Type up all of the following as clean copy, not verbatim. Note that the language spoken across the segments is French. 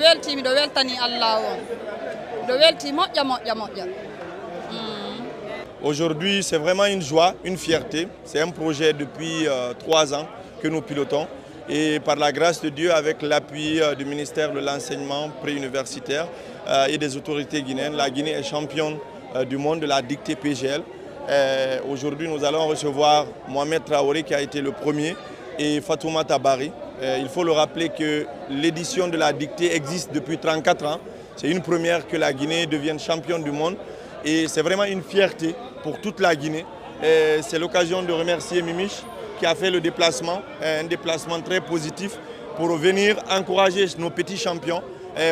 welti miɗo weltani Allah on miɗo welti moƴƴa. Aujourd'hui, c'est vraiment une joie, une fierté. C'est un projet depuis 3 ans que nous pilotons. Et par la grâce de Dieu, avec l'appui du ministère de l'enseignement préuniversitaire et des autorités guinéennes, la Guinée est championne du monde de la dictée PGL. Aujourd'hui, nous allons recevoir Mohamed Traoré qui a été le premier et Fatoumata Barry. Il faut le rappeler que l'édition de la dictée existe depuis 34 ans. C'est une première que la Guinée devienne championne du monde. Et c'est vraiment une fierté pour toute la Guinée. C'est l'occasion de remercier Mimiche qui a fait le déplacement, un déplacement très positif pour venir encourager nos petits champions,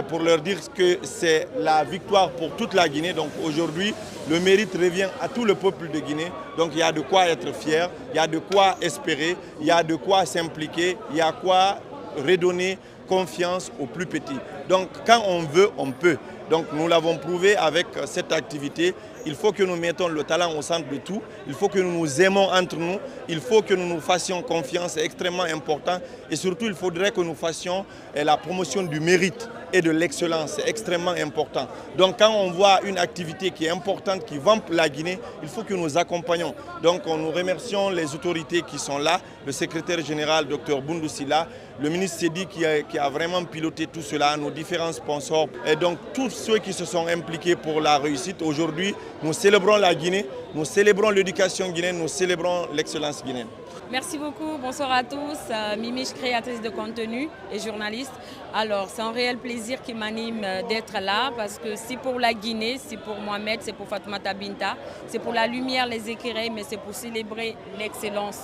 pour leur dire que c'est la victoire pour toute la Guinée. Donc aujourd'hui, le mérite revient à tout le peuple de Guinée. Donc il y a de quoi être fier, il y a de quoi espérer, il y a de quoi s'impliquer, il y a quoi redonner confiance aux plus petits. Donc quand on veut, on peut. Donc nous l'avons prouvé avec cette activité. Il faut que nous mettons le talent au centre de tout. Il faut que nous nous aimons entre nous. Il faut que nous nous fassions confiance. C'est extrêmement important. Et surtout, il faudrait que nous fassions la promotion du mérite et de l'excellence. C'est extrêmement important. Donc quand on voit une activité qui est importante, qui vampe la Guinée, il faut que nous accompagnions. Donc nous remercions les autorités qui sont là, le secrétaire général, Dr Boundou Silla, le ministre Sedi qui a vraiment piloté tout cela, nos différents sponsors et donc tous ceux qui se sont impliqués pour la réussite. Aujourd'hui, nous célébrons la Guinée, nous célébrons l'éducation guinéenne, nous célébrons l'excellence guinéenne. Merci beaucoup, bonsoir à tous. Mimiche, créatrice de contenu et journaliste. Alors, c'est un réel plaisir qui m'anime d'être là parce que c'est pour la Guinée, c'est pour Mohamed, c'est pour Fatoumata Binta, c'est pour la lumière, les éclairés, mais c'est pour célébrer l'excellence.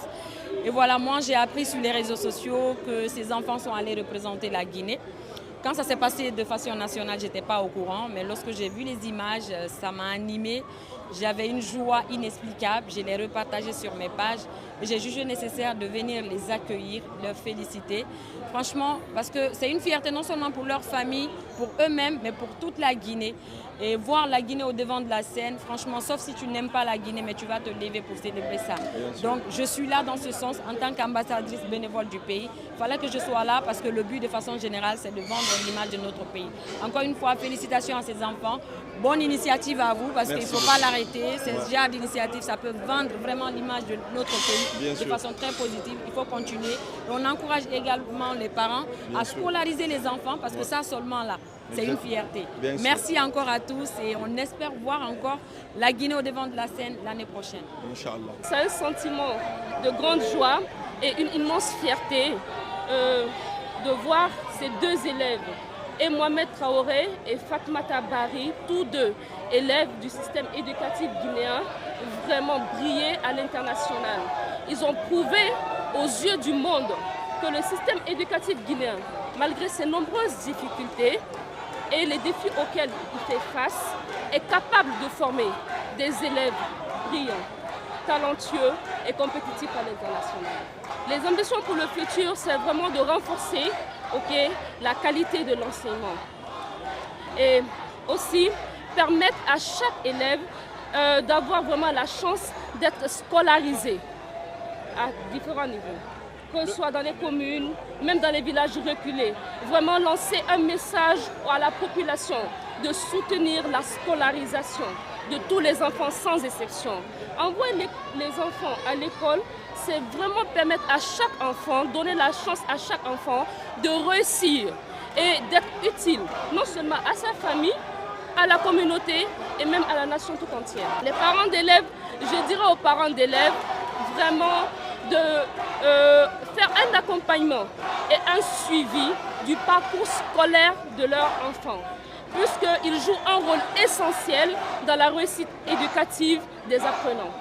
Et voilà, moi j'ai appris sur les réseaux sociaux que ces enfants sont allés représenter la Guinée. Quand ça s'est passé de façon nationale, je n'étais pas au courant, mais lorsque j'ai vu les images, ça m'a animée. J'avais une joie inexplicable, je l'ai repartagé sur mes pages et j'ai jugé nécessaire de venir les accueillir, leur féliciter. Franchement, parce que c'est une fierté non seulement pour leur famille, pour eux-mêmes, mais pour toute la Guinée. Et voir la Guinée au devant de la scène, franchement, sauf si tu n'aimes pas la Guinée, mais tu vas te lever pour célébrer ça. Donc je suis là dans ce sens en tant qu'ambassadrice bénévole du pays. Il fallait que je sois là parce que le but de façon générale, c'est de vendre l'image de notre pays. Encore une fois, félicitations à ces enfants. Bonne initiative à vous parce qu'il ne faut pas l'arrêter. Ce genre d'initiative, ça peut vendre vraiment l'image de notre pays de façon très positive. Il faut continuer. Et on encourage également les parents à scolariser les enfants parce que ça seulement là, c'est une fierté. Merci encore à tous et on espère voir encore la Guinée au devant de la scène l'année prochaine. Inch'Allah. C'est un sentiment de grande joie et une immense fierté de voir ces deux élèves, et Mohamed Traoré et Fatoumata Barry, tous deux élèves du système éducatif guinéen, vraiment briller à l'international. Ils ont prouvé aux yeux du monde que le système éducatif guinéen, malgré ses nombreuses difficultés et les défis auxquels il fait face, est capable de former des élèves brillants, talentueux et compétitifs à l'international. Les ambitions pour le futur, c'est vraiment de renforcer la qualité de l'enseignement et aussi permettre à chaque élève d'avoir vraiment la chance d'être scolarisé à différents niveaux, que ce soit dans les communes, même dans les villages reculés. Vraiment lancer un message à la population de soutenir la scolarisation de tous les enfants sans exception. Envoyer les enfants à l'école, c'est vraiment permettre à chaque enfant, donner la chance à chaque enfant de réussir et d'être utile, non seulement à sa famille, à la communauté et même à la nation tout entière. Les parents d'élèves, je dirais aux parents d'élèves, vraiment de faire un accompagnement et un suivi du parcours scolaire de leur enfant, puisqu'ils jouent un rôle essentiel dans la réussite éducative des apprenants.